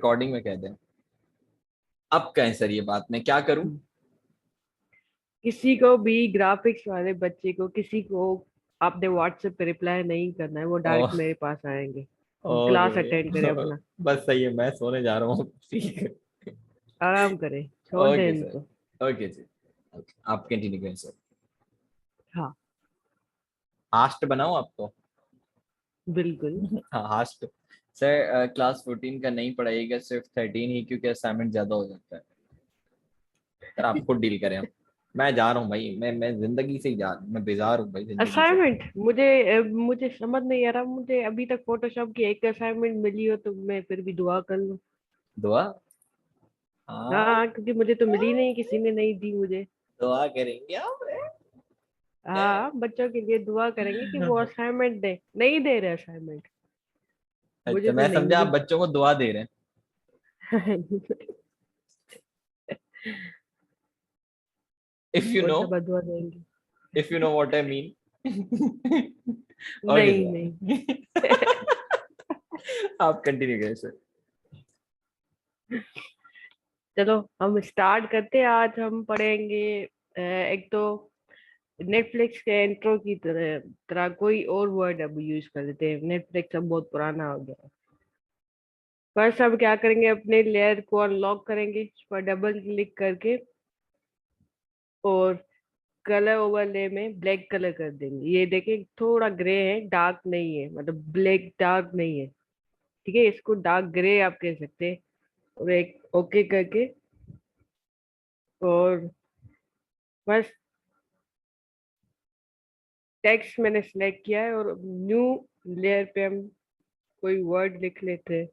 Recording में कह दें। अब कहें सर ये बात मैं क्या करूं? किसी को भी ग्राफिक्स वाले बच्चे को किसी को आपने व्हाट्सएप पे रिप्लाई नहीं करना है, वो ओ, डायरेक्ट मेरे पास आएंगे। ओके क्लास अटेंड करे भैया। अपना, बस सही है, मैं सोने जा रहा हूँ। ठीक है। आराम करे, छोड़ दे ओके सर। इनको। ओके जी। Okay, आप कंटिन्यू करें सर। हाँ हास्ट बनाऊं आपको? बिल्कुल। हाँ हास्ट। सर क्लास 14 का नहीं पढ़ाइएगा, सिर्फ 13 ही, क्योंकि असाइनमेंट ज्यादा हो जाता है। सर आप खुद डील करें। मैं जा रहा हूँ भाई, मैं जिंदगी से ही जा रहा हूँ, मैं बेजार हूँ भाई जिंदगी से। असाइनमेंट मुझे समझ नहीं आ रहा, मुझे अभी तक फोटोशॉप की एक असाइनमेंट मिली हो तो मैं फिर भी दुआ कर लूँ। दुआ? हाँ। हाँ क्योंकि मुझे तो मिली नहीं, किसी ने नहीं दी मुझे। दुआ करेंगे आप? हाँ बच्चों के लिए दुआ करेंगे कि वो असाइनमेंट दे, नहीं दे रहे असाइनमेंट, अच्छा, मुझे तो मैं नहीं समझा आप मिली। बच्चों को दुआ दे रहे हैं। इफ यू कौन नो, सा बदुआ देंगे? If you know what I mean. Okay नहीं नहीं। सर। आप कंटिन्यू करें सर। चलो हम स्टार्ट करते हैं। आज हम पढ़ेंगे एक तो नेटफ्लिक्स के इंट्रो की तरह कोई और वर्ड अब यूज कर लेते हैं, नेटफ्लिक्स अब बहुत पुराना हो गया है। फर्स्ट हम क्या करेंगे, अपने लेयर को अनलॉक करेंगे, इस पर डबल क्लिक करके और कलर ओवरले में ब्लैक कलर कर देंगे। ये देखें थोड़ा ग्रे है, डार्क नहीं है, मतलब ब्लैक डार्क नहीं है। ठीक है, इसको डार्क ग्रे आप कह सकते हैं। और एक ओके करके और बस टेक्स्ट मैंने सेलेक्ट किया है और न्यू लेयर पे हम कोई वर्ड लिख लेते हैं।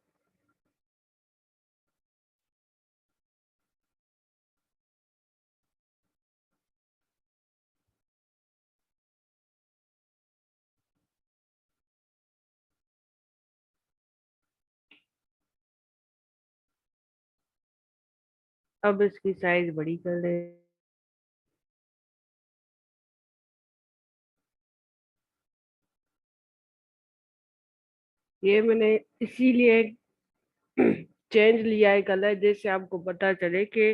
अब इसकी साइज बड़ी कर ले। ये मैंने इसीलिए चेंज लिया है कलर, जैसे आपको पता चले कि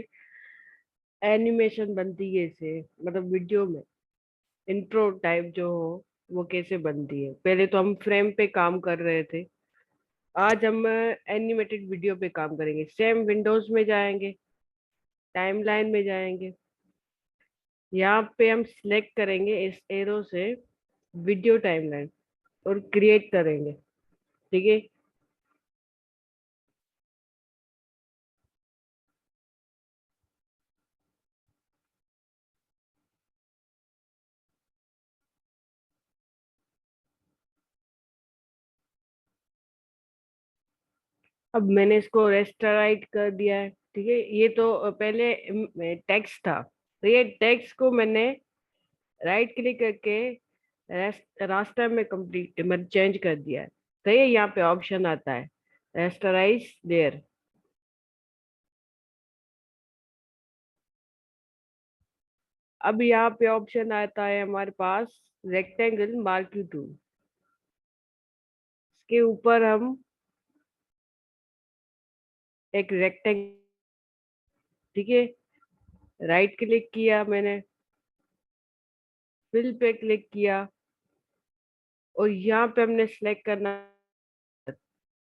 एनिमेशन बनती है इसे, मतलब वीडियो में इंट्रो टाइप जो हो वो कैसे बनती है। पहले तो हम फ्रेम पे काम कर रहे थे, आज हम एनिमेटेड वीडियो पे काम करेंगे। सेम विंडोज में जाएंगे, टाइमलाइन में जाएंगे, यहाँ पे हम सिलेक्ट करेंगे इस एरो से वीडियो टाइमलाइन और क्रिएट करेंगे। ठीक है, अब मैंने इसको रेस्टराइट कर दिया है। ठीक है, ये तो पहले टेक्स्ट था, तो ये टेक्स्ट को मैंने राइट क्लिक करके रास्टर में कंप्लीट मतलब चेंज कर दिया है। तो ये यहाँ पे ऑप्शन आता है रेस्टराइज लेयर। अब यहाँ पे ऑप्शन आता है हमारे पास रेक्टेंगल मार्क्यू टूल। इसके ऊपर हम एक रेक्टेंगल, ठीक है, राइट क्लिक किया मैंने, फिल पे क्लिक किया और यहाँ पे हमने सेलेक्ट करना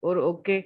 और ओके।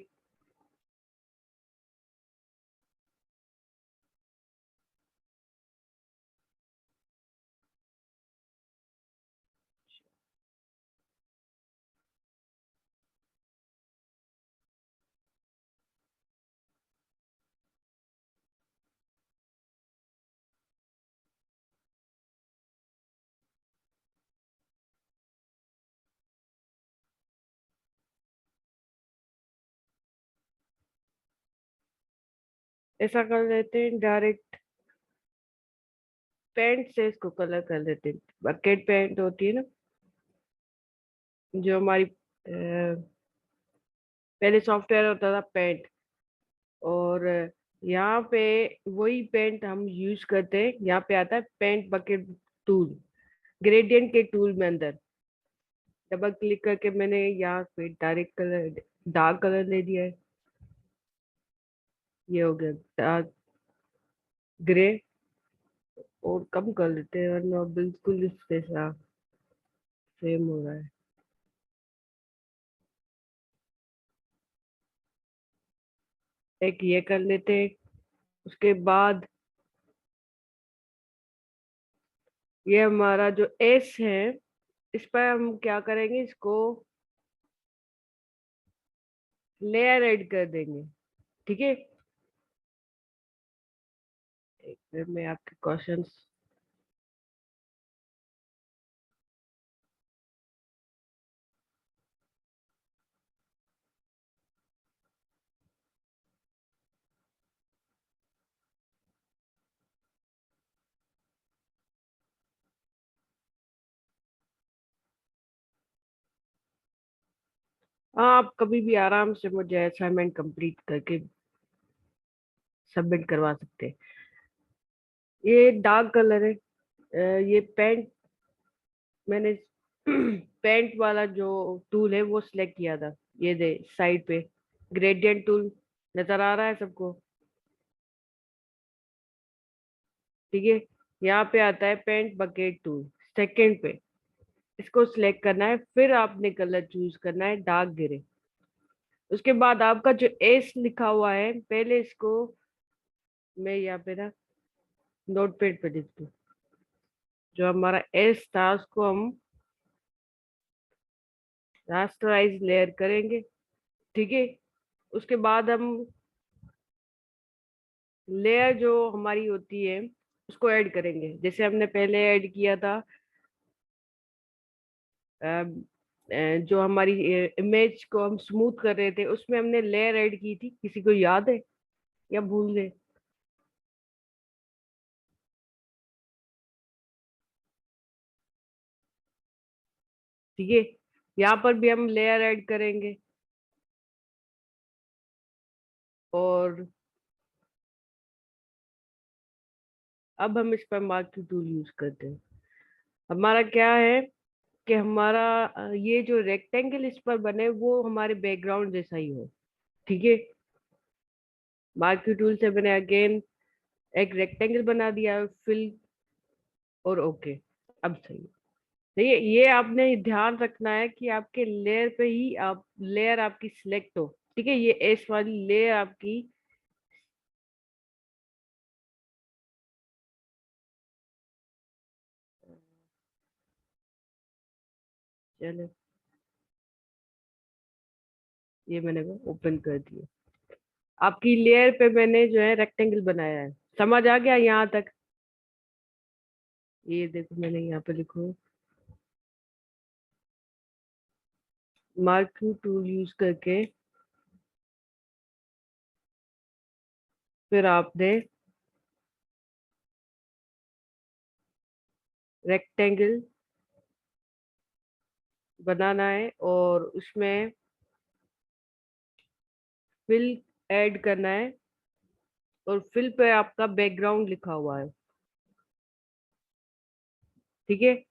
ऐसा कर लेते हैं डायरेक्ट, पेंट से इसको कलर कर देते हैं। बकेट पेंट होती है ना, जो हमारी पहले सॉफ्टवेयर होता था पेंट, और यहाँ पे वही पेंट हम यूज करते हैं। यहाँ पे आता है पेंट बकेट टूल, ग्रेडियंट के टूल में अंदर डबल क्लिक करके मैंने यहाँ पे डायरेक्ट कलर डार्क कलर ले दिया है। ये हो गया डार्क ग्रे, और कम कर लेते हैं वरना बिल्कुल इसके साथ सेम हो रहा है। एक ये कर लेते हैं। उसके बाद ये हमारा जो एस है, इस पर हम क्या करेंगे, इसको लेयर ऐड कर देंगे। ठीक है, एक मिनट में आपके क्वेश्चंस। हाँ, आप कभी भी आराम से मुझे असाइनमेंट कंप्लीट करके सबमिट करवा सकते हैं। ये डार्क कलर है। ये पेंट, मैंने पेंट वाला जो टूल है वो सिलेक्ट किया था। ये दे साइड पे ग्रेडियंट टूल नजर आ रहा है सबको? ठीक है, यहाँ पे आता है पेंट बकेट टूल सेकंड पे। इसको सिलेक्ट करना है, फिर आपने कलर चूज करना है डार्क ग्रे। उसके बाद आपका जो एस लिखा हुआ है, पहले इसको मैं यहाँ पे ना नोट पैड पे लिख दूँ। जो हमारा एस था उसको हम रास्टराइज लेयर करेंगे। ठीक है, उसके बाद हम लेयर जो हमारी होती है उसको ऐड करेंगे, जैसे हमने पहले ऐड किया था। जो हमारी इमेज को हम स्मूथ कर रहे थे, उसमें हमने लेयर ऐड की थी, किसी को याद है या भूल गए? ठीक है, यहाँ पर भी हम लेयर ऐड करेंगे। और अब हम इस पर मार्क्यू टूल यूज करते हैं। हमारा क्या है कि हमारा ये जो रेक्टेंगल इस पर बने वो हमारे बैकग्राउंड जैसा ही हो। ठीक है, मार्क्यू टूल से मैंने अगेन एक रेक्टेंगल बना दिया, फिल और ओके। अब सही है। देखिए, ये आपने ध्यान रखना है कि आपके लेयर पे ही आप लेयर आपकी सिलेक्ट हो। ठीक है, ये एस वाली लेयर आपकी। चलो, ये मैंने ओपन कर दिया। आपकी लेयर पे मैंने जो है रेक्टेंगल बनाया है। समझ आ गया यहाँ तक? ये देखो, मैंने यहाँ पे लिखो मार्क्यू टूल यूज करके, फिर आपने रेक्टेंगल बनाना है और उसमें फिल ऐड करना है, और फिल पे आपका बैकग्राउंड लिखा हुआ है। ठीक है,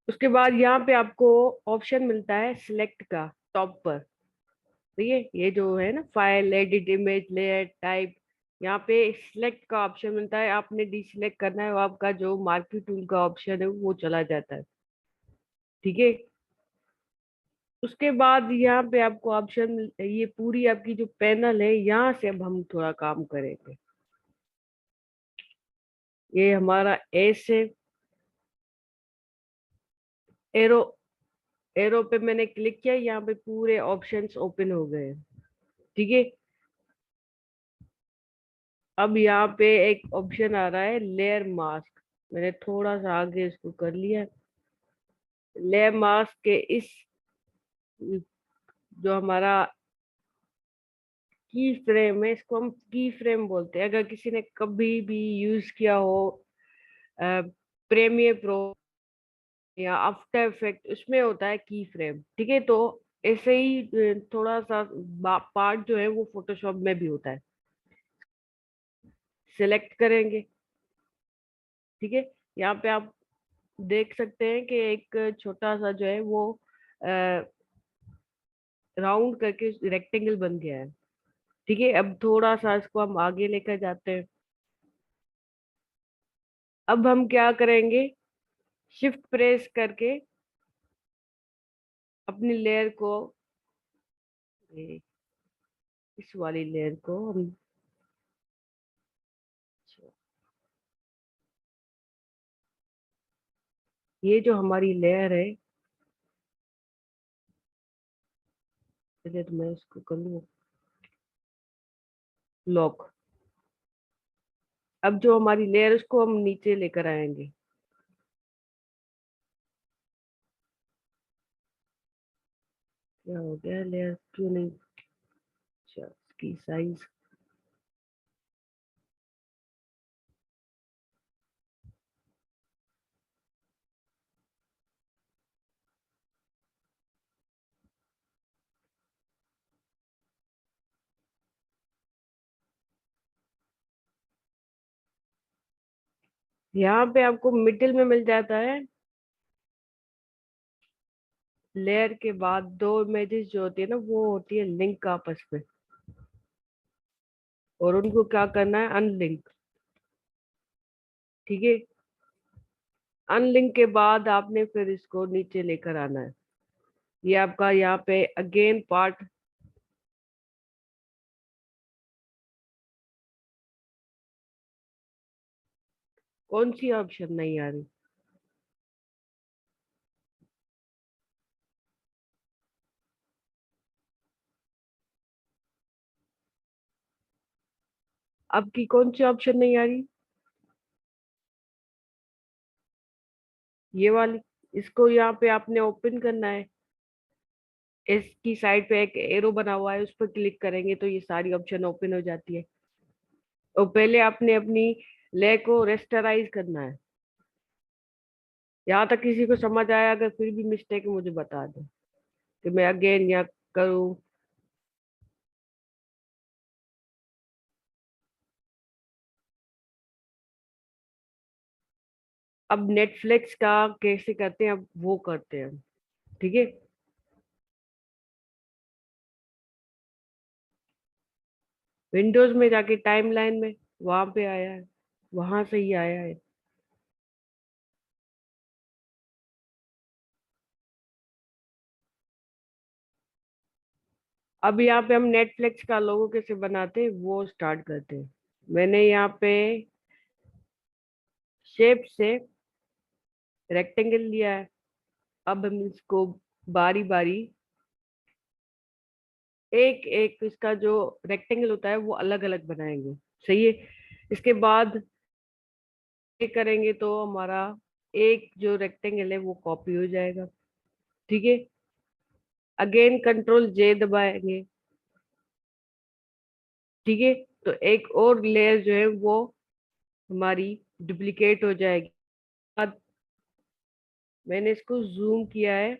उसके बाद यहाँ पे आपको ऑप्शन मिलता है सिलेक्ट का, टॉप पर। ठीक है, ये जो है ना file edit image layer type, यहाँ पे सिलेक्ट का ऑप्शन मिलता है। आपने डिसलेक्ट करना है, वो आपका जो मार्क्यू टूल का ऑप्शन है वो चला जाता है। ठीक है, उसके बाद यहाँ पे आपको ऑप्शन, ये पूरी आपकी जो पैनल है, यहाँ से अब हम थोड़ा काम करेंगे। ये हमारा एस है। एरो, एरो पे मैंने क्लिक किया, यहाँ पे पूरे ऑप्शंस ओपन हो गए। ठीक है, अब यहाँ पे एक ऑप्शन आ रहा है लेयर मास्क। मैंने थोड़ा सा आगे इसको कर लिया। लेयर मास्क के इस जो हमारा की फ्रेम है, इसको हम की फ्रेम बोलते हैं। अगर किसी ने कभी भी यूज किया हो प्रीमियर प्रो या आफ्टर इफेक्ट, उसमें होता है की फ्रेम। ठीक है, तो ऐसे ही थोड़ा सा पार्ट जो है वो फोटोशॉप में भी होता है। सिलेक्ट करेंगे। ठीक है, यहाँ पे आप देख सकते हैं कि एक छोटा सा जो है वो राउंड करके रेक्टेंगल बन गया है। ठीक है, अब थोड़ा सा इसको हम आगे लेकर जाते हैं। अब हम क्या करेंगे, शिफ्ट प्रेस करके अपनी लेयर को, इस वाली लेयर को हम, ये जो हमारी लेयर है, पहले तो मैं इसको कर लूँ लॉक। अब जो हमारी लेयर उसको हम नीचे लेकर आएंगे। क्या हो गया, लेयर क्यों नहीं, अच्छा इसकी साइज, यहाँ पे आपको मिडिल में मिल जाता है। लेयर के बाद दो इमेजेस जो होती है ना, वो होती है लिंक आपस में, और उनको क्या करना है, अनलिंक। ठीक है, अनलिंक के बाद आपने फिर इसको नीचे लेकर आना है। ये आपका यहाँ पे अगेन पार्ट, कौन सी ऑप्शन नहीं आ रही, आपकी कौन सी ऑप्शन नहीं आ रही, ये वाली। इसको यहाँ पे आपने ओपन करना है, इसकी साइड पे एक एरो बना हुआ है, उस पर क्लिक करेंगे तो ये सारी ऑप्शन ओपन हो जाती है। और पहले आपने अपनी ले को रेस्टराइज करना है। यहाँ तक किसी को समझ आया? अगर फिर भी मिस्टेक है मुझे बता दो कि मैं अगेन या करूँ। अब नेटफ्लिक्स का कैसे करते हैं, अब वो करते हैं। ठीक है, विंडोज में जाके टाइमलाइन में, वहां पे आया है, वहां से ही आया है। अब यहाँ पे हम नेटफ्लिक्स का लोगो कैसे बनाते हैं वो स्टार्ट करते हैं। मैंने यहाँ पे शेप से रेक्टेंगल लिया है। अब हम इसको बारी बारी, एक एक इसका जो रेक्टेंगल होता है वो अलग अलग बनाएंगे। सही है, इसके बाद ये करेंगे तो हमारा एक जो रेक्टेंगल है वो कॉपी हो जाएगा। ठीक है, अगेन कंट्रोल जे दबाएंगे। ठीक है, तो एक और लेयर जो है वो हमारी डुप्लीकेट हो जाएगी। बाद मैंने इसको जूम किया है,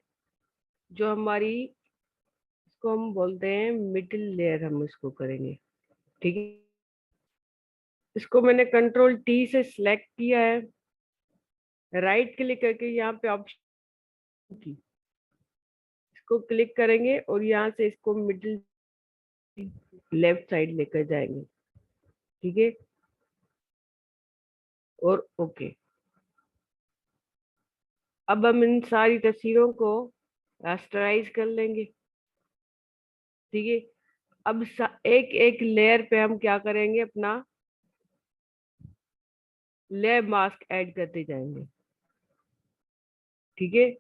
जो हमारी, इसको हम बोलते हैं मिडिल लेयर, हम इसको करेंगे। ठीक है, इसको मैंने कंट्रोल टी से सिलेक्ट किया है, राइट क्लिक करके यहाँ पे ऑप्शन की, इसको क्लिक करेंगे और यहाँ से इसको मिडिल लेफ्ट साइड लेकर जाएंगे। ठीक है, और ओके। अब हम इन सारी तस्वीरों को रास्टराइज कर लेंगे। ठीक है, अब एक एक लेयर पे हम क्या करेंगे, अपना लेयर मास्क ऐड करते जाएंगे। ठीक है,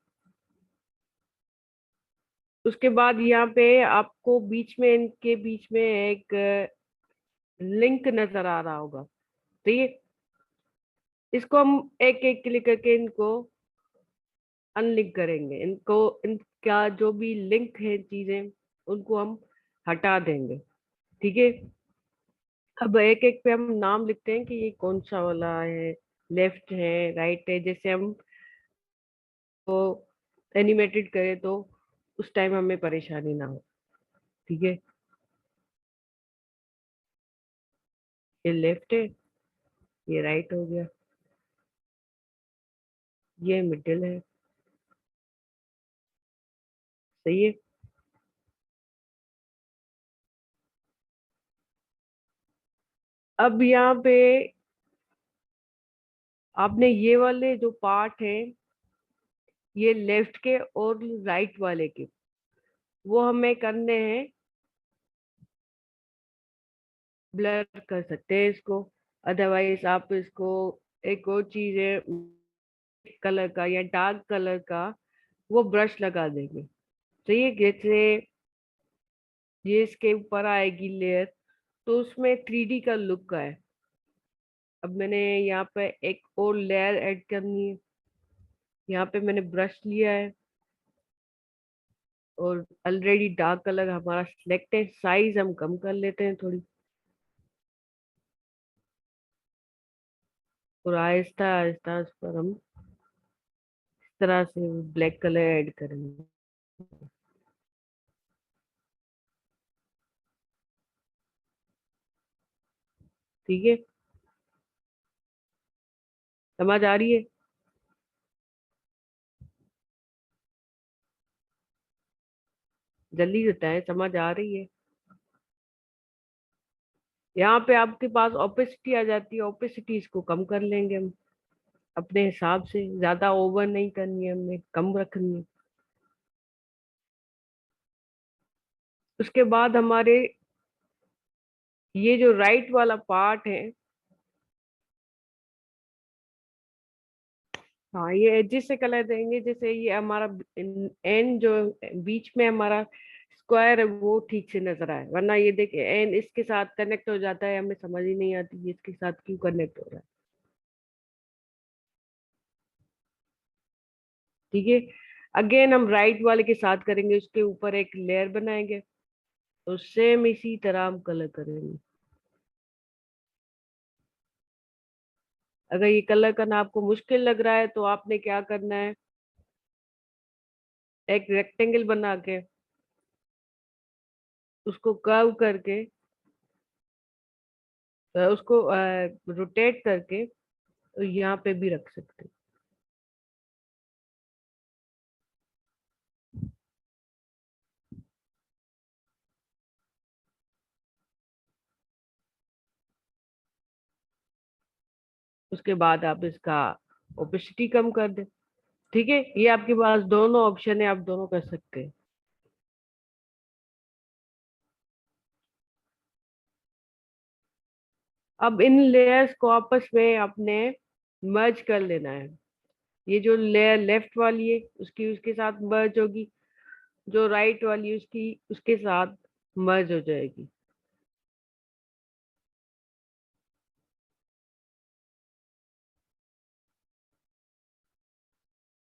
उसके बाद यहाँ पे आपको बीच में, इनके बीच में एक लिंक नजर आ रहा होगा। ठीक है, इसको हम एक एक क्लिक करके इनको अनलिंक करेंगे। इनको, इनका जो भी लिंक है चीजें, उनको हम हटा देंगे। ठीक है, अब एक एक पे हम नाम लिखते हैं कि ये कौन सा वाला है, लेफ्ट है राइट है, जैसे हम वो एनिमेटेड करें तो उस टाइम हमें परेशानी ना हो। ठीक है, ये लेफ्ट है, ये राइट हो गया, ये मिडिल है। सही है, अब यहाँ पे आपने ये वाले जो पार्ट है, ये लेफ्ट के और राइट वाले के, वो हमें करने हैं, ब्लर कर सकते हैं इसको। अदरवाइज आप इसको, एक और चीज है, कलर का या डार्क कलर का वो ब्रश लगा देंगे। तो ये जैसे ये इसके ऊपर आएगी लेयर, तो उसमें 3D का लुक का है। अब मैंने यहाँ पे एक और लेयर ऐड करनी है। यहाँ पे मैंने ब्रश लिया है और ऑलरेडी डार्क कलर हमारा सिलेक्ट है। साइज हम कम कर लेते हैं थोड़ी, और आहिस्ता आहिस्ता उस पर हम इस तरह से ब्लैक कलर ऐड करेंगे। ठीक है, समझ आ रही है? जल्दी बताएं, समझ आ रही है? यहाँ पे आपके पास ओपेसिटी आ जाती है, ओपेसिटी इसको कम कर लेंगे हम अपने हिसाब से। ज्यादा ओवर नहीं करनी है, हमें कम रखनी है। उसके बाद हमारे ये जो राइट वाला पार्ट है, हाँ, ये एजिस से कलर देंगे। जैसे ये हमारा एन जो बीच में हमारा स्क्वायर है वो ठीक से नजर आए, वरना ये देखिए एन इसके साथ कनेक्ट हो जाता है, हमें समझ ही नहीं आती ये इसके साथ क्यों कनेक्ट हो रहा है। ठीक है, अगेन हम राइट वाले के साथ करेंगे, उसके ऊपर एक लेयर बनाएंगे, तो सेम इसी तरह हम कलर करेंगे। अगर ये कलर करना आपको मुश्किल लग रहा है तो आपने क्या करना है, एक रेक्टेंगल बना के उसको कर्व करके, उसको रोटेट करके तो यहाँ पे भी रख सकते हैं। उसके बाद आप इसका ओपेसिटी कम कर दें। ठीक है, ये आपके पास दोनों ऑप्शन है, आप दोनों कर सकते हैं। अब इन लेयर्स को आपस में आपने मर्ज कर लेना है। ये जो लेयर लेफ्ट वाली है उसकी उसके साथ मर्ज होगी, जो राइट वाली है उसकी उसके साथ मर्ज हो जाएगी।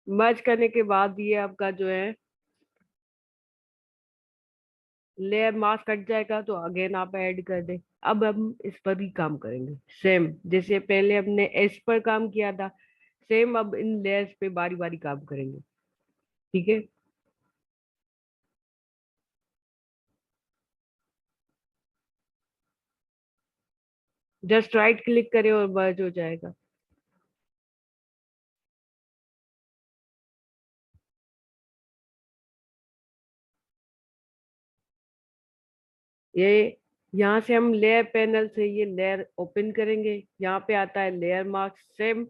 मर्ज करने के बाद ये आपका जो है लेयर मास्क कट जाएगा, तो अगेन आप ऐड कर दें। अब हम इस पर भी काम करेंगे सेम, जैसे पहले हमने एस पर काम किया था, सेम अब इन लेयर्स पे बारी बारी काम करेंगे। ठीक है, जस्ट राइट क्लिक करें और मर्ज हो जाएगा। ये यहाँ से हम लेयर पैनल से ये लेयर ओपन करेंगे, यहाँ पे आता है लेयर मार्क। सेम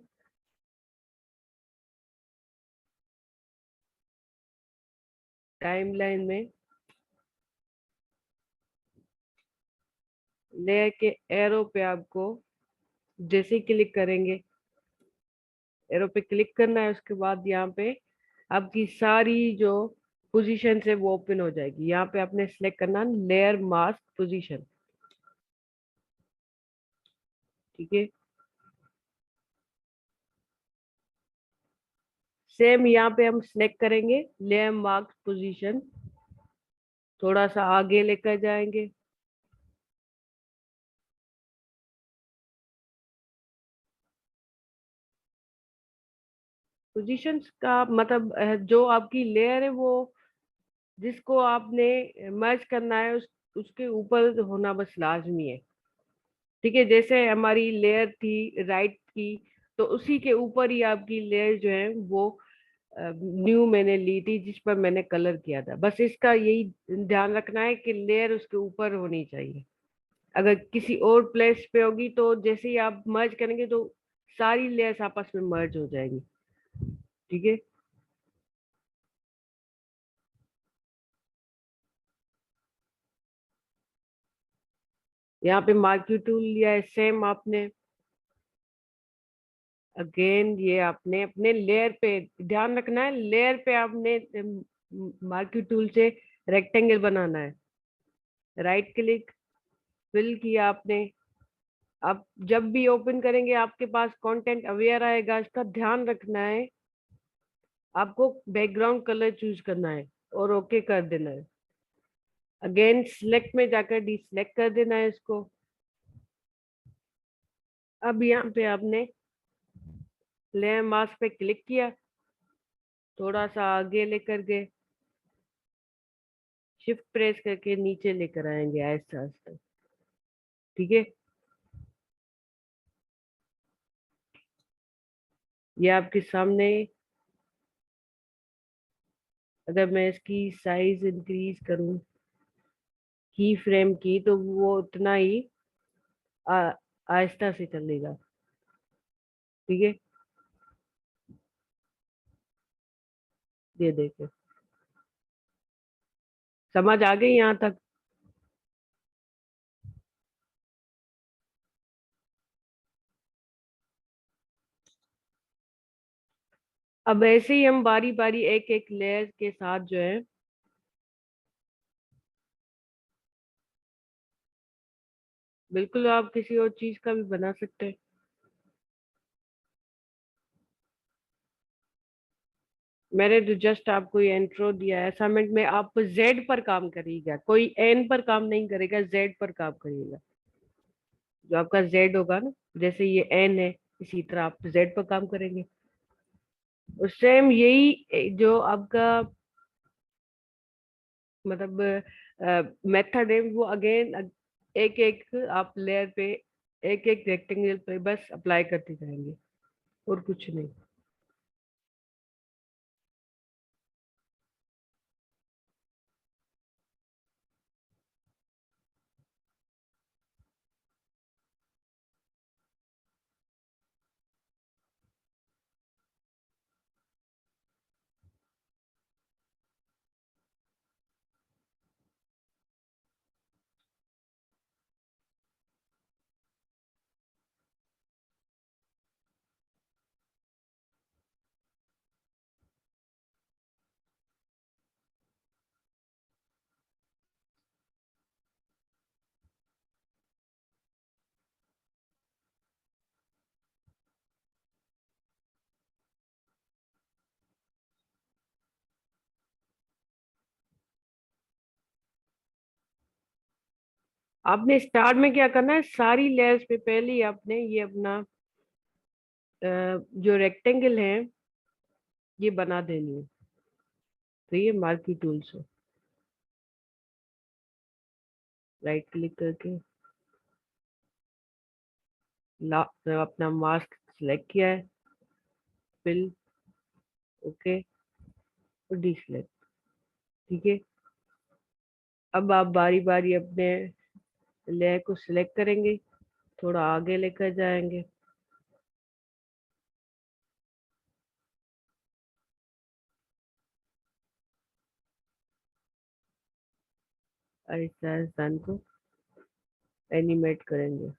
टाइमलाइन में लेयर के एरो पे आपको जैसे ही क्लिक करेंगे, एरो पे क्लिक करना है, उसके बाद यहाँ पे आपकी सारी जो पोजीशन है वो ओपन हो जाएगी। यहाँ पे आपने सेलेक्ट करना लेयर मास्क पोजीशन। ठीक है, सेम यहाँ पे हम सिलेक्ट करेंगे लेयर मास्क पोजीशन, थोड़ा सा आगे लेकर जाएंगे। पोजीशंस का मतलब जो आपकी लेयर है वो जिसको आपने मर्ज करना है उसके ऊपर होना बस लाजमी है। ठीक है, जैसे हमारी लेयर थी राइट की, तो उसी के ऊपर ही आपकी लेयर जो है वो न्यू मैंने ली थी जिस पर मैंने कलर किया था। बस इसका यही ध्यान रखना है कि लेयर उसके ऊपर होनी चाहिए। अगर किसी और प्लेस पे होगी तो जैसे ही आप मर्ज करेंगे तो सारी लेयर्स आपस में मर्ज हो जाएंगी। ठीक है। यहाँ पे मार्क्यू टूल लिया है, सेम आपने अगेन ये आपने अपने लेयर पे ध्यान रखना है, लेयर पे आपने मार्क्यू टूल से रेक्टेंगल बनाना है। राइट क्लिक, फिल किया आपने। अब जब भी ओपन करेंगे आपके पास कंटेंट अवेयर आएगा, इसका ध्यान रखना है। आपको बैकग्राउंड कलर चूज करना है और ओके कर देना है। अगेन सिलेक्ट में जाकर डिसलेक्ट कर देना है इसको। अब यहाँ पे आपने लेयर मास्क पे क्लिक किया, थोड़ा सा आगे लेकर गए, शिफ्ट प्रेस करके नीचे लेकर आएंगे आहिस्ते आहिस्ते। ठीक है। ये आपके सामने, अगर मैं इसकी साइज इंक्रीज करूं की फ्रेम की तो वो उतना ही आहिस्ता से चलेगा। ठीक है। ये देखो, समझ आ गई यहाँ तक? अब ऐसे ही हम बारी बारी एक एक लेयर के साथ जो है बिल्कुल आप किसी और चीज का भी बना सकते हैं। मैंने तो जस्ट आपको ये इंट्रो दिया है। असाइनमेंट में आप जेड पर काम करिएगा, कोई एन पर काम नहीं करेगा, जेड पर काम करिएगा। जो आपका जेड होगा ना, जैसे ये एन है, इसी तरह आप जेड पर काम करेंगे। और सेम यही जो आपका मतलब मेथड है वो अगेन एक एक आप लेयर पे एक एक रेक्टेंगल पे बस अप्लाई करते जाएंगे और कुछ नहीं। आपने स्टार्ट में क्या करना है, सारी लेयर्स पे पहले ही आपने ये अपना जो रेक्टेंगल है ये बना देनी है। तो ये मार्की टूल से राइट क्लिक करके अपना मास्क सिलेक्ट किया है, फिल, ओके और डिसलेक्ट। ठीक है। अब आप बारी बारी अपने लेयर को सिलेक्ट करेंगे, थोड़ा आगे लेकर जाएंगे, और इस राजस्थान को एनिमेट करेंगे।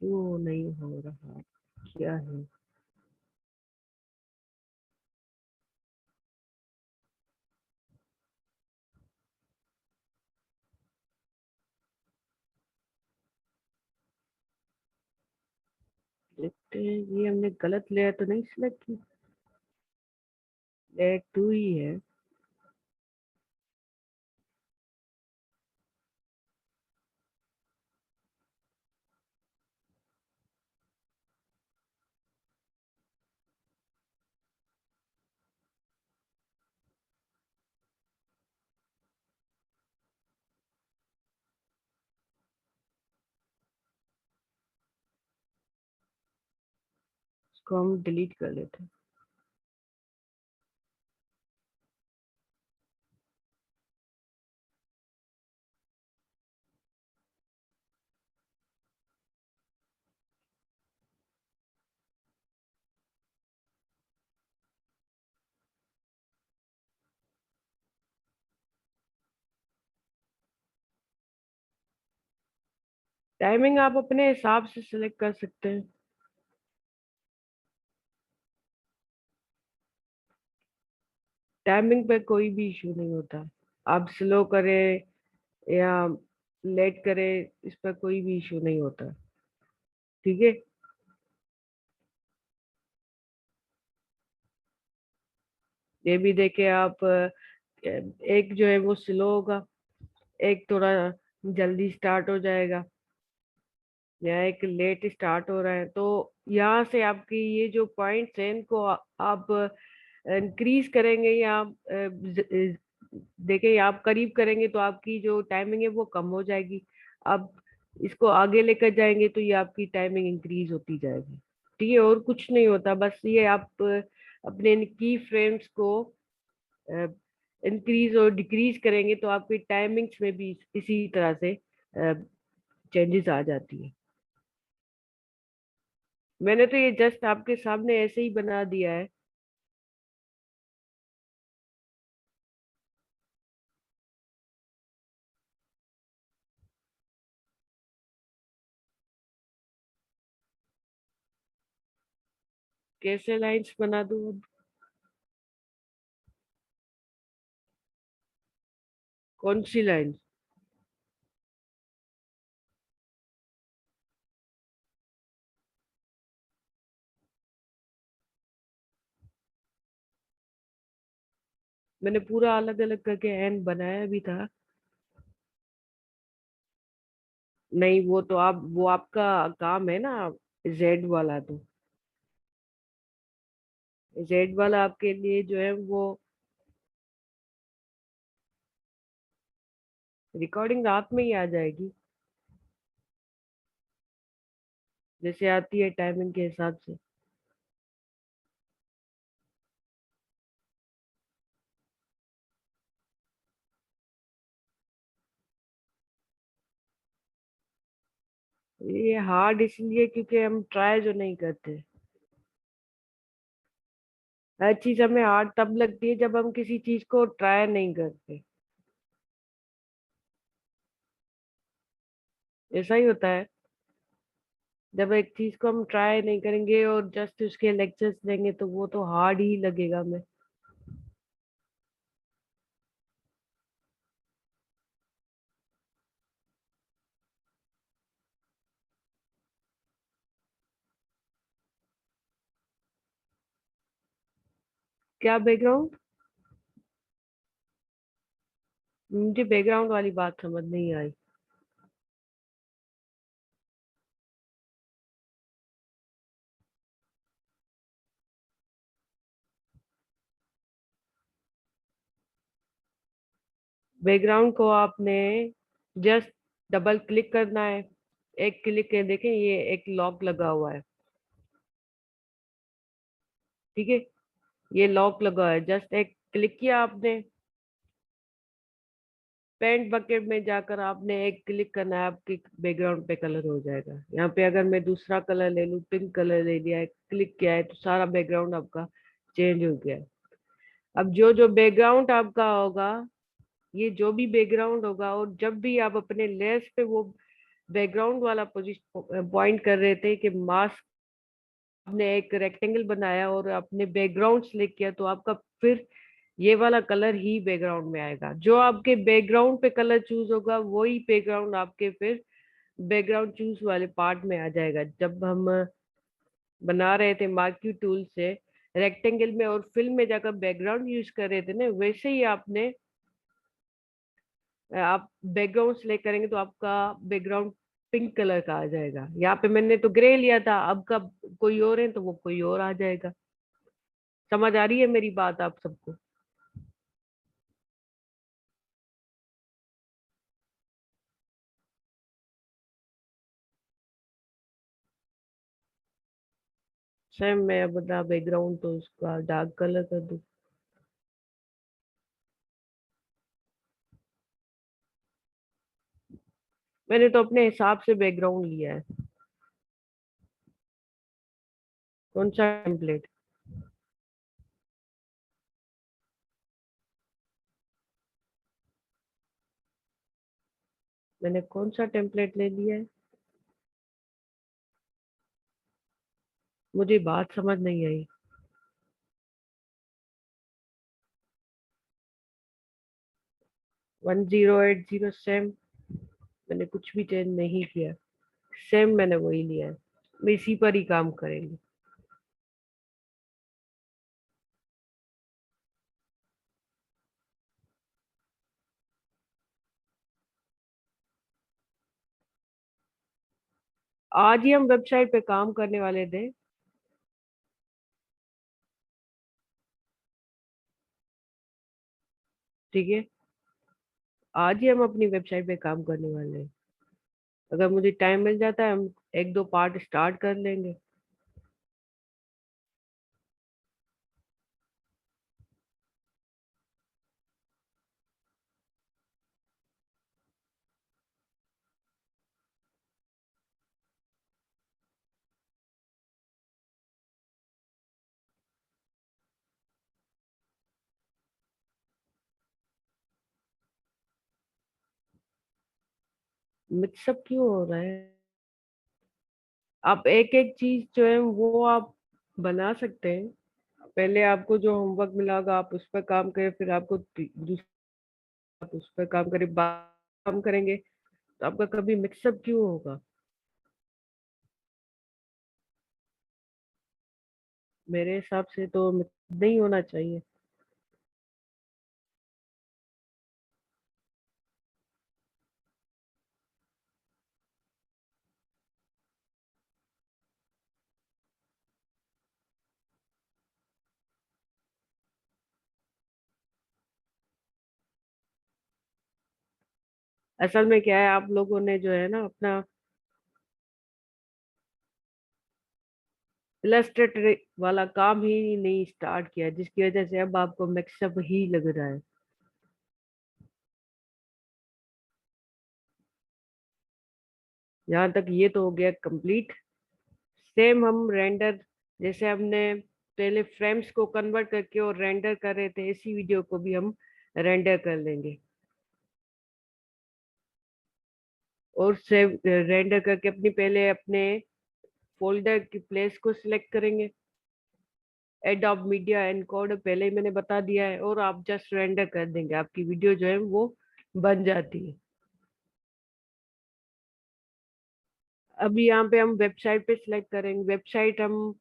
क्यों नहीं हो रहा, क्या है? देखते हैं, ये हमने गलत लेयर तो नहीं सिलेक्ट की, लेयर 2 ही है। इसको हम डिलीट कर लेते हैं। टाइमिंग आप अपने हिसाब से सिलेक्ट कर सकते हैं। टाइमिंग पे कोई भी इशू नहीं होता। आप स्लो करें या लेट करें, इस पर कोई भी इशू नहीं होता। ठीक है। ये भी देखे आप, एक जो है वो स्लो होगा, एक थोड़ा जल्दी स्टार्ट हो जाएगा, या एक लेट स्टार्ट हो रहा है। तो यहाँ से आपकी ये जो पॉइंट्स हैं इनको आप इंक्रीज करेंगे या देखें आप करीब करेंगे तो आपकी जो टाइमिंग है वो कम हो जाएगी। अब इसको आगे लेकर जाएंगे तो ये आपकी टाइमिंग इंक्रीज होती जाएगी। ठीक है, और कुछ नहीं होता, बस ये आप अपने की फ्रेम्स को इंक्रीज और डिक्रीज करेंगे तो आपकी टाइमिंग्स में भी इसी तरह से चेंजेस आ जाती है। मैंने तो ये जस्ट आपके सामने ऐसे ही बना दिया है। कैसे लाइंस बना दूं अब? कौन सी लाइन? मैंने पूरा अलग अलग करके एन बनाया भी था। नहीं, वो तो आप, वो आपका काम है ना। जेड वाला तो, जेड वाला आपके लिए जो है वो रिकॉर्डिंग रात में ही आ जाएगी, जैसे आती है टाइमिंग के हिसाब से। ये हार्ड इसलिए क्योंकि हम ट्राई जो नहीं करते। हर चीज हमें हार्ड तब लगती है जब हम किसी चीज को ट्राई नहीं करते। ऐसा ही होता है। जब एक चीज को हम ट्राई नहीं करेंगे और जस्ट उसके लेक्चर्स देंगे तो वो तो हार्ड ही लगेगा हमें। क्या बैकग्राउंड? मुझे बैकग्राउंड वाली बात समझ नहीं आई। बैकग्राउंड को आपने जस्ट डबल क्लिक करना है। एक क्लिक है, देखें ये एक लॉक लगा हुआ है। ठीक है, ये लॉक लगा है, जस्ट एक क्लिक किया आपने। पेंट बकेट में जाकर आपने एक क्लिक करना है, आपके बैकग्राउंड पे कलर हो जाएगा। यहाँ पे अगर मैं दूसरा कलर ले लूँ, पिंक कलर ले लिया है, क्लिक किया है, तो सारा बैकग्राउंड आपका चेंज हो गया है। अब जो जो बैकग्राउंड आपका होगा, ये जो भी बैकग्राउंड होगा, और जब भी आप अपने लेयर्स पे वो बैकग्राउंड वाला पोजिशन पॉइंट कर रहे थे कि मास्क, आपने एक रेक्टेंगल बनाया और आपने बैकग्राउंड सिलेक्ट किया, तो आपका फिर ये वाला कलर ही बैकग्राउंड में आएगा। जो आपके बैकग्राउंड पे कलर चूज होगा वही बैकग्राउंड आपके फिर बैकग्राउंड चूज वाले पार्ट में आ जाएगा। जब हम बना रहे थे मार्क्यू टूल से रेक्टेंगल में और फिल में जाकर बैकग्राउंड यूज कर रहे थे ना, वैसे ही आपने आप बैकग्राउंड सेलेक्ट करेंगे तो आपका बैकग्राउंड पिंक कलर का आ जाएगा। यहाँ पे मैंने तो ग्रे लिया था, अब का कोई और है तो वो कोई और आ जाएगा। समझ आ रही है मेरी बात आप सबको? सेम मैं अब बता, बैकग्राउंड तो उसका डार्क कलर कर दूं। मैंने तो अपने हिसाब से बैकग्राउंड लिया है। कौन सा टेम्पलेट? मैंने कौन सा टेम्पलेट ले लिया है? मुझे बात समझ नहीं आई। 1080 सेम, मैंने कुछ भी चेंज नहीं किया, सेम मैंने वही लिया है, मैं इसी पर ही काम करेंगे। आज ही हम वेबसाइट पे काम करने वाले थे। ठीक है, आज ही हम अपनी वेबसाइट पे काम करने वाले हैं। अगर मुझे टाइम मिल जाता है हम एक दो पार्ट स्टार्ट कर लेंगे। मिक्सअप क्यों हो रहा है? आप एक एक चीज जो है वो आप बना सकते हैं। पहले आपको जो होमवर्क मिला होगा आप उस पर काम करें, फिर आपको दूसरा आप उस पर काम करें, काम करेंगे तो आपका कभी मिक्सअप क्यों होगा? मेरे हिसाब से तो नहीं होना चाहिए। असल में क्या है, आप लोगों ने जो है ना अपना इलस्ट्रेटर वाला काम ही नहीं स्टार्ट किया, जिसकी वजह से अब आपको मिक्सअप ही लग रहा है। यहाँ तक ये तो हो गया कंप्लीट। सेम हम रेंडर, जैसे हमने पहले फ्रेम्स को कन्वर्ट करके और रेंडर कर रहे थे, इसी वीडियो को भी हम रेंडर कर लेंगे और सेव रेंडर करके अपनी पहले अपने फोल्डर की प्लेस को सिलेक्ट करेंगे। एडोब मीडिया एनकोडर पहले ही मैंने बता दिया है, और आप जस्ट रेंडर कर देंगे, आपकी वीडियो जो है वो बन जाती है। अब यहाँ पे हम वेबसाइट पे सिलेक्ट करेंगे। वेबसाइट हम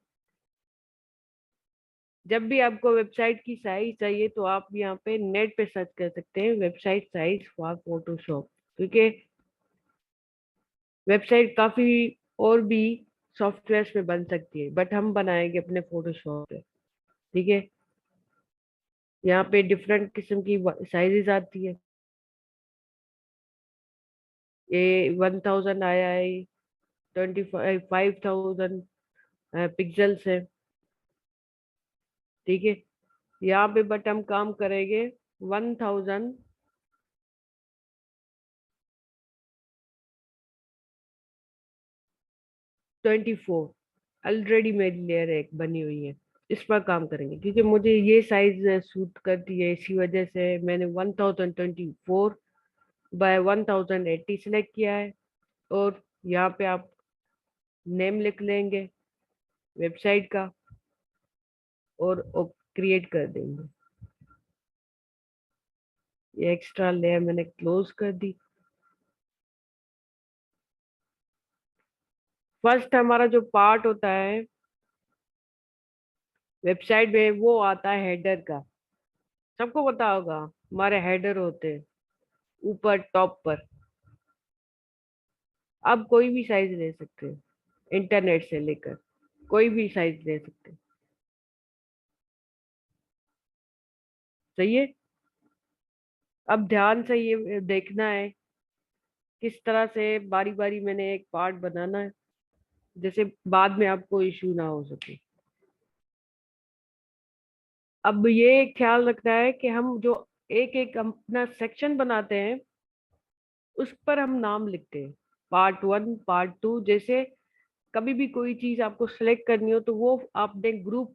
जब भी आपको वेबसाइट की साइज चाहिए तो आप यहाँ पे नेट पे सर्च कर सकते हैं वेबसाइट साइज फॉर फोटोशॉप, क्योंकि वेबसाइट काफी और भी सॉफ्टवेयर में बन सकती है, बट हम बनाएंगे अपने फोटोशॉप पे। ठीक है, यहाँ पे डिफरेंट किस्म की साइजेस आती है। ये 1000 आया है, 5000 पिक्सल्स है। ठीक है, यहाँ पे बट हम काम करेंगे 1024। ऑलरेडी मेरी लेयर एक बनी हुई है, इस पर काम करेंगे क्योंकि मुझे ये साइज सूट करती है, इसी वजह से मैंने 1024 बाय 1080 सेलेक्ट किया है। और यहाँ पे आप नेम लिख लेंगे वेबसाइट का और क्रिएट कर देंगे। ये एक्स्ट्रा लेयर मैंने क्लोज कर दी। फर्स्ट हमारा जो पार्ट होता है वेबसाइट में वो आता है हेडर का। सबको पता होगा हमारे हेडर होते हैं ऊपर टॉप पर। आप कोई भी साइज ले सकते हैं, इंटरनेट से लेकर कोई भी साइज ले सकते हैं। सही है, अब ध्यान से ये देखना है किस तरह से बारी बारी मैंने एक पार्ट बनाना है, जैसे बाद में आपको इश्यू ना हो सके। अब ये ख्याल रखना है कि हम जो एक एक अपना सेक्शन बनाते हैं उस पर हम नाम लिखते हैं, पार्ट 1 पार्ट 2। जैसे कभी भी कोई चीज आपको सिलेक्ट करनी हो तो वो आपने ग्रुप,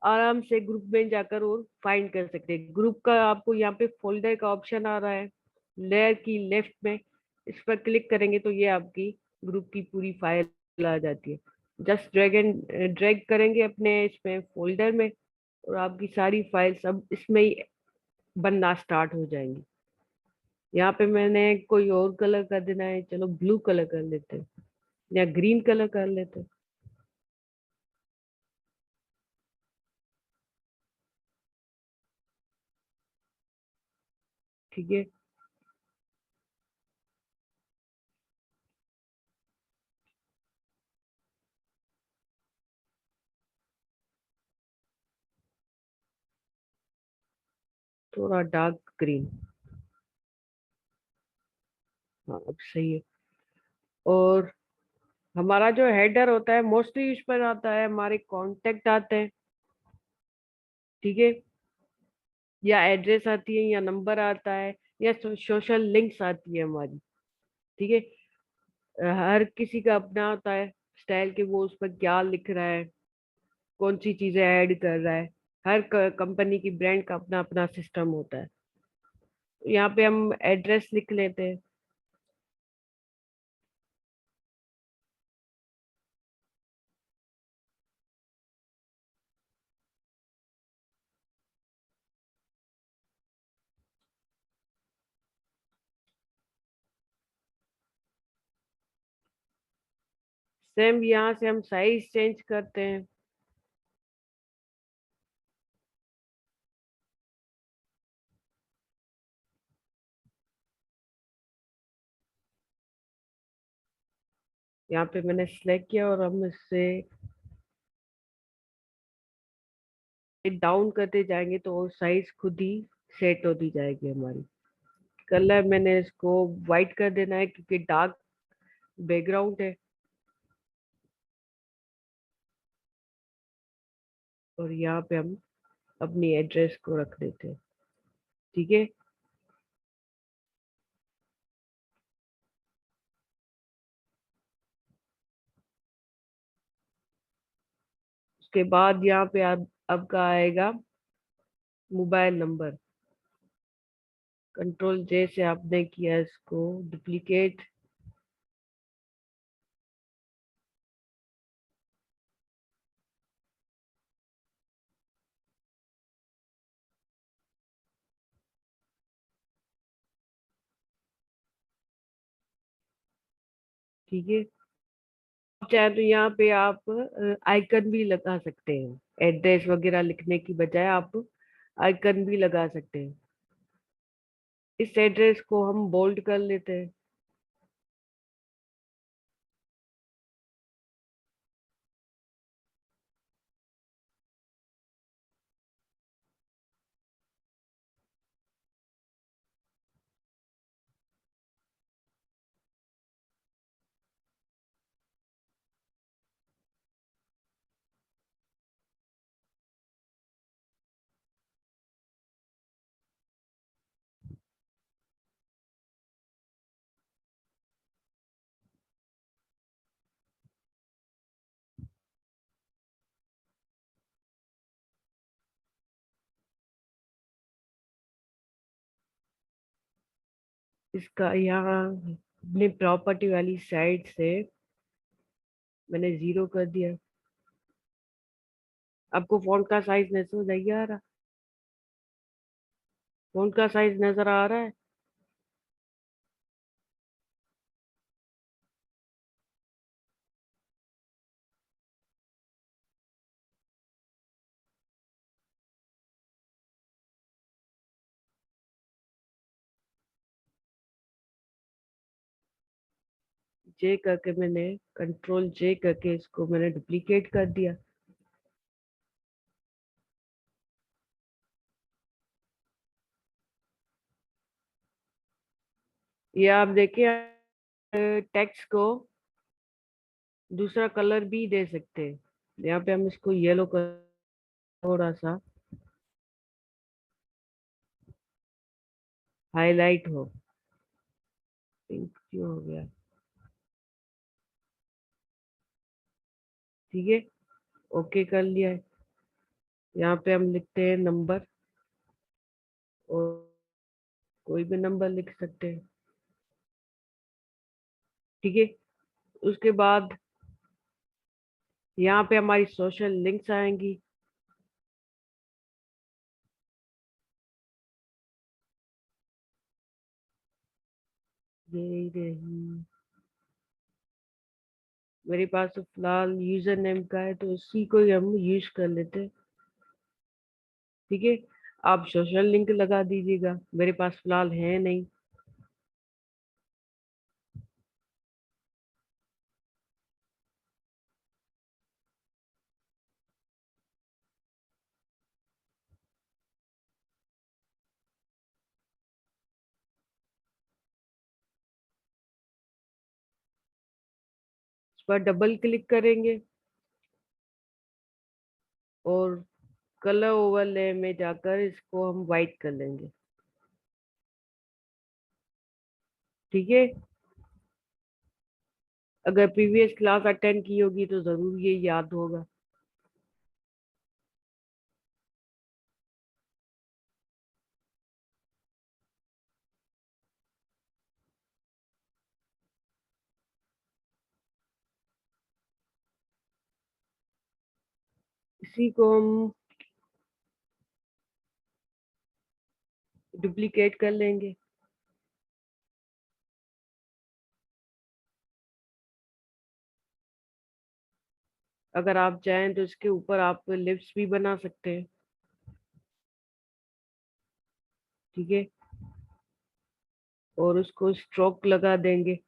आराम से ग्रुप में जाकर और फाइंड कर सकते हैं। ग्रुप का आपको यहाँ पे फोल्डर का ऑप्शन आ रहा है लेयर की लेफ्ट में, इस पर क्लिक करेंगे तो ये आपकी ग्रुप की पूरी फाइल आ जाती है। जस्ट ड्रैग करेंगे अपने इसमें फोल्डर में, और आपकी सारी फाइल्स अब इसमें ही बनना स्टार्ट हो जाएंगी। यहाँ पे मैंने कोई और कलर कर देना है, चलो ब्लू कलर कर लेते हैं या ग्रीन कलर कर लेते हैं। ठीक है। थोड़ा डार्क ग्रीन। हाँ अब सही है। और हमारा जो हेडर होता है मोस्टली इस पर आता है, हमारे कांटेक्ट आते हैं। ठीक है। या एड्रेस आती है, या नंबर आता है, या सोशल लिंक्स आती है हमारी। ठीक है। हर किसी का अपना होता है स्टाइल के, वो उस पर क्या लिख रहा है, कौन सी चीजें ऐड कर रहा है। हर कंपनी की ब्रांड का अपना अपना सिस्टम होता है। यहाँ पे हम एड्रेस लिख लेते हैं। सेम यहाँ से हम साइज चेंज करते हैं। यहाँ पे मैंने सिलेक्ट किया, और हम इससे डाउन करते जाएंगे तो साइज खुद ही सेट होती जाएगी हमारी। कलर मैंने इसको वाइट कर देना है क्योंकि डार्क बैकग्राउंड है। और यहाँ पे हम अपनी एड्रेस को रख देते हैं। ठीक है। उसके बाद यहाँ पे अब का आएगा मोबाइल नंबर। कंट्रोल जे से आपने किया इसको डुप्लीकेट। ठीक है। चाहे तो यहाँ पे आप आइकन भी लगा सकते हैं, एड्रेस वगैरह लिखने की बजाय आप आइकन भी लगा सकते हैं। इस एड्रेस को हम बोल्ड कर लेते हैं। इसका यहाँ अपनी प्रॉपर्टी वाली साइड से मैंने 0 कर दिया। आपको फॉन्ट का साइज नजर नहीं आ रहा? फॉन्ट का साइज नजर आ रहा है? जे करके मैंने कंट्रोल जे करके इसको मैंने डुप्लीकेट कर दिया। ये आप देखिए, टेक्स्ट को दूसरा कलर भी दे सकते हैं। यहाँ पे हम इसको येलो कर, थोड़ा सा हाईलाइट हो। पिंक क्यों हो गया? ठीक है। ओके कर लिया है। यहाँ पे हम लिखते हैं नंबर, और कोई भी नंबर लिख सकते हैं। ठीक है। उसके बाद यहाँ पे हमारी सोशल लिंक्स आएंगी। ये रही, मेरे पास तो फिलहाल यूजर नेम का है तो उसी को ही हम यूज कर लेते हैं। ठीक है, आप सोशल लिंक लगा दीजिएगा, मेरे पास फिलहाल है नहीं। इस पर डबल क्लिक करेंगे और कलर ओवरले में जाकर इसको हम वाइट कर लेंगे। ठीक है, अगर प्रीवियस क्लास अटेंड की होगी तो जरूर ये याद होगा। इसी को हम डुप्लीकेट कर लेंगे। अगर आप चाहें तो इसके ऊपर आप लिप्स भी बना सकते हैं। ठीक है, और उसको स्ट्रोक लगा देंगे।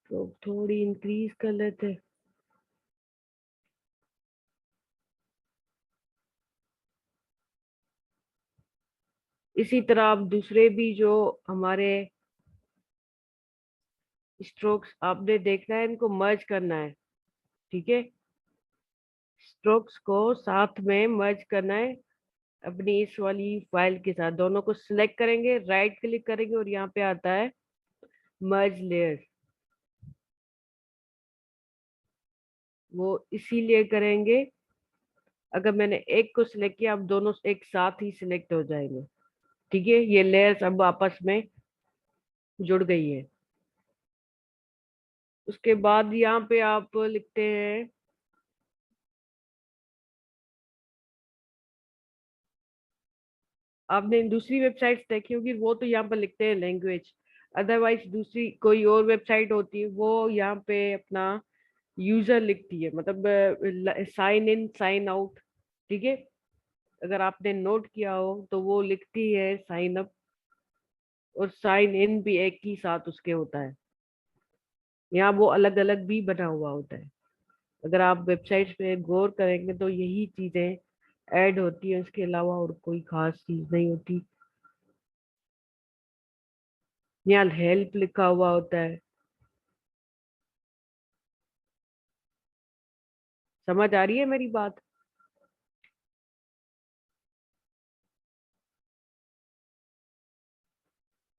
तो थोड़ी इंक्रीज कर लेते हैं। इसी तरह आप दूसरे भी जो हमारे स्ट्रोक्स आपने देखना है, इनको मर्ज करना है। ठीक है, स्ट्रोक्स को साथ में मर्ज करना है अपनी इस वाली फाइल के साथ। दोनों को सिलेक्ट करेंगे, राइट क्लिक करेंगे और यहाँ पे आता है मर्ज लेयर। वो इसीलिए करेंगे, अगर मैंने एक को सिलेक्ट किया अब दोनों एक साथ ही सिलेक्ट हो जाएंगे। ठीक है, ये लेयर्स अब आपस में जुड़ गई है। उसके बाद यहाँ पे आप लिखते हैं, आपने दूसरी वेबसाइट्स देखी होगी, वो तो यहाँ पर लिखते हैं लैंग्वेज। अदरवाइज दूसरी कोई और वेबसाइट होती है वो यहाँ पे अपना यूजर लिखती है, मतलब साइन इन साइन आउट। ठीक है, अगर आपने नोट किया हो तो वो लिखती है साइन अप और साइन इन भी एक ही साथ उसके होता है। यहाँ वो अलग अलग भी बना हुआ होता है। अगर आप वेबसाइट पे गौर करेंगे तो यही चीजें ऐड होती है, इसके अलावा और कोई खास चीज नहीं होती। यहाँ हेल्प लिखा हुआ होता है। समझ आ रही है मेरी बात?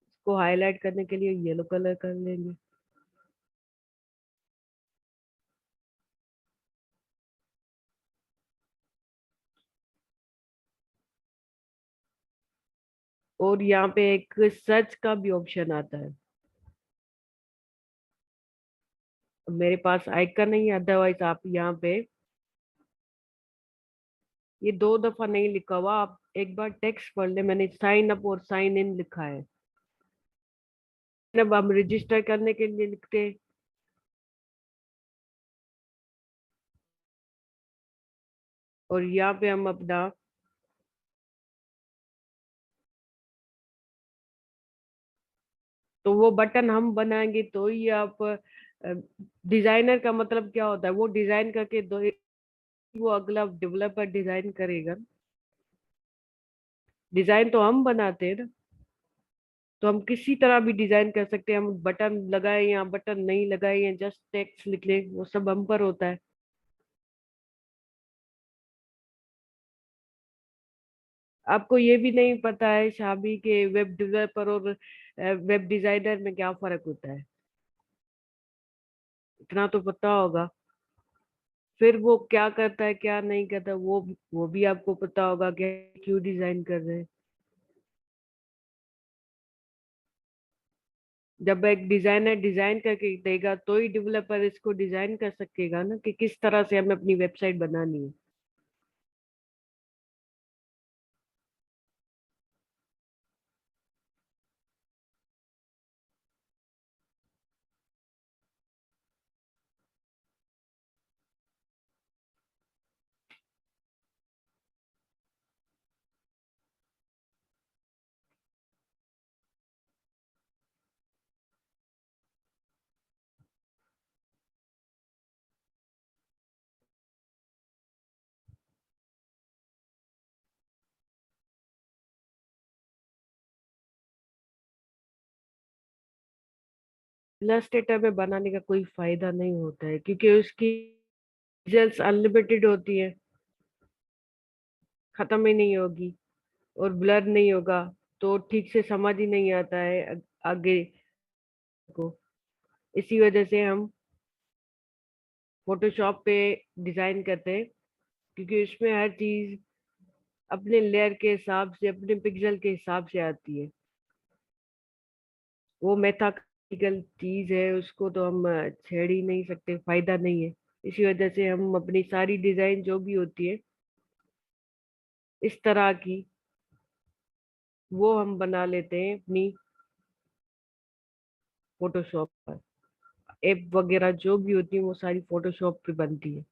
इसको हाईलाइट करने के लिए येलो कलर कर लेंगे। और यहाँ पे एक सर्च का भी ऑप्शन आता है। अब मेरे पास आइकन नहीं है, अदरवाइज आप यहाँ पे, ये दो दफा नहीं लिखा हुआ, आप एक बार टेक्स्ट पढ़ ले, मैंने साइन अप और साइन इन लिखा है। अब हम रजिस्टर करने के लिए लिखते हैं। और यहाँ पे हम अपना तो वो बटन हम बनाएंगे तो ही आप, डिजाइनर का मतलब क्या होता है, वो डिजाइन करके दो, वो अगला डेवलपर डिजाइन करेगा। डिजाइन तो हम बनाते हैं ना, तो हम किसी तरह भी डिजाइन कर सकते हैं। हम बटन लगाए या बटन नहीं लगाए या जस्ट टेक्स्ट लिख ले, वो सब हम पर होता है। आपको ये भी नहीं पता है शाबी के वेब डेवलपर और वेब डिजाइनर में क्या फर्क होता है? इतना तो पता होगा। फिर वो क्या करता है क्या नहीं करता, वो भी आपको पता होगा कि क्यों डिजाइन कर रहे हैं। जब एक डिजाइनर डिजाइन करके देगा तो ही डेवलपर इसको डिजाइन कर सकेगा ना, कि किस तरह से हमें अपनी वेबसाइट बनानी है। इलस्ट्रेटर में बनाने का कोई फायदा नहीं होता है, क्योंकि उसकी रिजल्ट्स अनलिमिटेड होती है, खत्म ही नहीं होगी, और ब्लर नहीं होगा, तो ठीक से समझ ही नहीं आता है आगे को। इसी वजह से हम फोटोशॉप पे डिजाइन करते हैं, क्योंकि उसमें हर चीज अपने लेयर के हिसाब से, अपने पिक्सल के हिसाब से आती है। वो मैथमेटिकल चीज है, उसको तो हम छेड़ ही नहीं सकते, फायदा नहीं है। इसी वजह से हम अपनी सारी डिजाइन जो भी होती है इस तरह की, वो हम बना लेते हैं अपनी फोटोशॉप पर। ऐप वगैरह जो भी होती है वो सारी फोटोशॉप पे बनती है।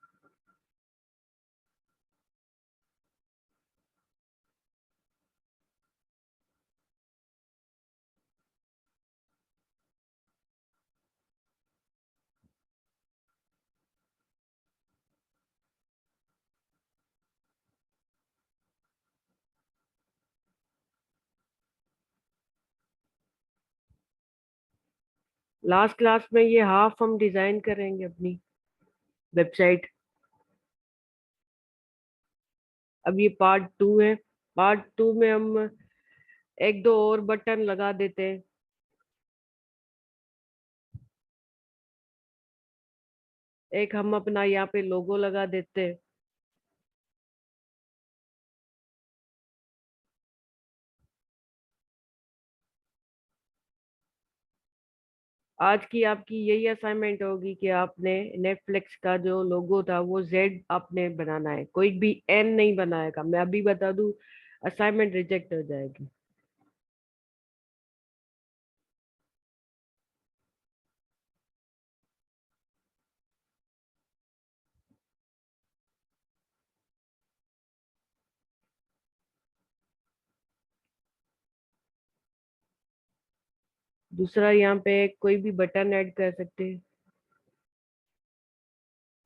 लास्ट क्लास में ये हाफ हम डिजाइन करेंगे अपनी वेबसाइट। अब ये पार्ट 2 है। पार्ट 2 में हम एक दो और बटन लगा देते हैं। एक हम अपना यहाँ पे लोगो लगा देते हैं। आज की आपकी यही असाइनमेंट होगी कि आपने नेटफ्लिक्स का जो लोगो था वो जेड आपने बनाना है, कोई भी एन नहीं बनाएगा। मैं अभी बता दूं, असाइनमेंट रिजेक्ट हो जाएगी। दूसरा, यहाँ पे कोई भी बटन ऐड कर सकते हैं।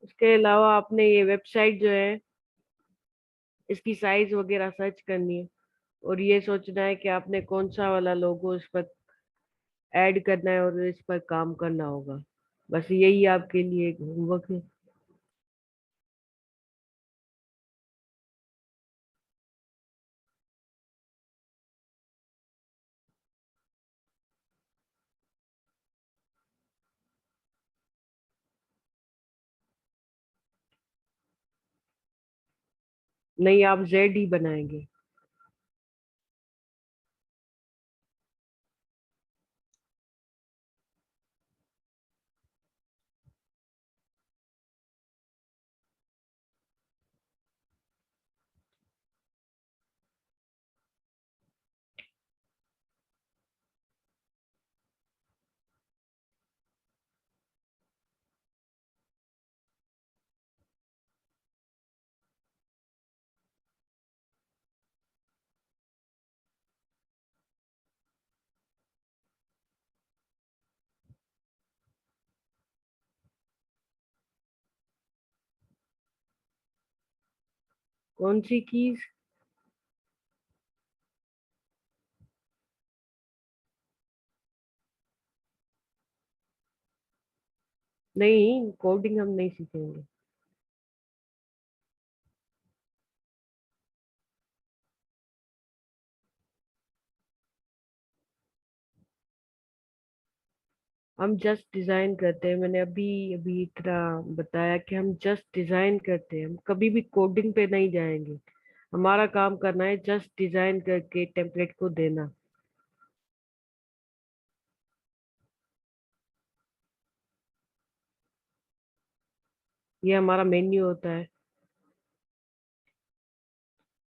उसके अलावा आपने ये वेबसाइट जो है इसकी साइज वगैरह सर्च करनी है, और ये सोचना है कि आपने कौन सा वाला लोगो इस पर ऐड करना है और इस पर काम करना होगा। बस यही आपके लिए एक होमवर्क है। नहीं, आप जेड ही बनाएंगे। कौन सी कीज? नहीं, कोडिंग हम नहीं सीखेंगे। हम जस्ट डिजाइन करते हैं। मैंने अभी अभी इतना बताया कि हम जस्ट डिजाइन करते हैं, हम कभी भी कोडिंग पे नहीं जाएंगे। हमारा काम करना है जस्ट डिजाइन करके टेम्पलेट को देना। ये हमारा मेन्यू होता है।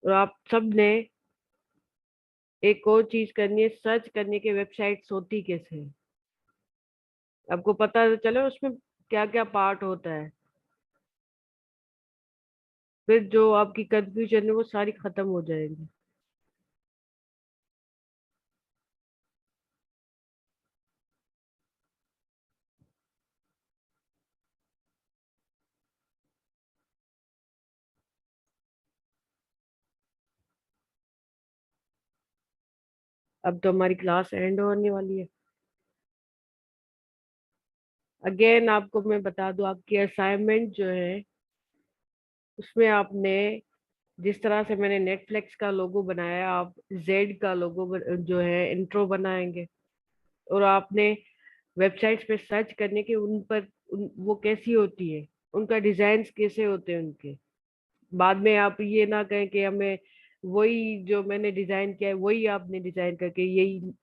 और आप सब ने एक और चीज करनी है, सर्च करने के वेबसाइट्स होती कैसे है। आपको पता तो चले उसमें क्या क्या पार्ट होता है, फिर जो आपकी कंफ्यूजन है वो सारी खत्म हो जाएगी। अब तो हमारी क्लास एंड होने वाली है। अगेन आपको मैं बता दूं, आपकी असाइनमेंट जो है उसमें आपने, जिस तरह से मैंने नेटफ्लिक्स का लोगो बनाया, आप जेड का लोगो जो है इंट्रो बनाएंगे। और आपने वेबसाइट्स पे सर्च करने के उन पर वो कैसी होती है, उनका डिजाइन कैसे होते हैं उनके। बाद में आप ये ना कहें कि हमें वही जो मैंने डिजाइन किया है वही आपने डिजाइन करके यही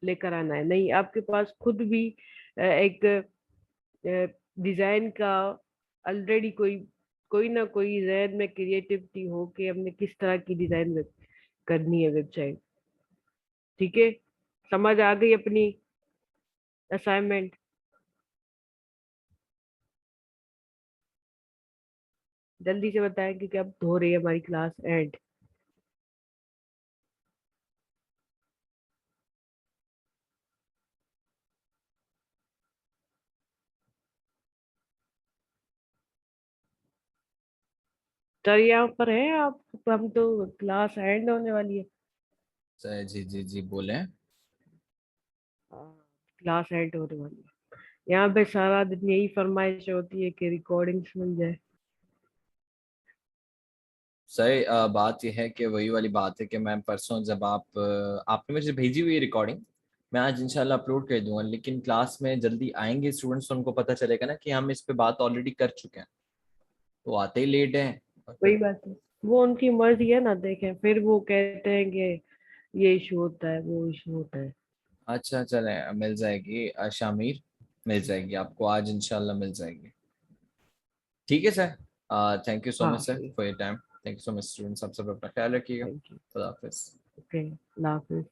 लेकर आना है। नहीं, आपके पास खुद भी एक डिजाइन का ऑलरेडी कोई कोई ना कोई जहन में क्रिएटिविटी हो कि हमने किस तरह की डिजाइन करनी है वेबसाइट। ठीक है, समझ आ गई अपनी असाइनमेंट। जल्दी से बताएं क्योंकि अब हो रही है हमारी क्लास एंड। सर यहाँ पर है आप? हम तो क्लास एंड होने वाली है। सर जी जी जी बोले। क्लास एंड होने वाली है। यहाँ पे सारा दिन यही फरमाइश होती है कि रिकॉर्डिंग्स मिल जाए। सर बात यह है कि वही वाली बात है कि मैं परसों जब आपने मुझे भेजी हुई रिकॉर्डिंग, मैं आज इंशाल्लाह अपलोड कर दूंगा, लेकिन क्लास में जल्दी आएंगे स्टूडेंट्स तो उनको पता चलेगा ना कि हम इस पे बात ऑलरेडी कर चुके हैं, तो आते ही लेट हैं और वही फिर। बात है, वो उनकी मर्जी है ना, देखें फिर वो कहते हैं कि ये इशू होता है वो इशू होता है। अच्छा चले, मिल जाएगी शामिर, मिल जाएगी आपको आज इंशाल्लाह मिल जाएगी। ठीक है सर, थैंक यू सो हाँ मच सर ठीक। For your time. Thank you so much students, आप सब अपना ख्याल रखिएगा। Thank you. खुदा हाफिज। ओके, अल्लाह हाफिज।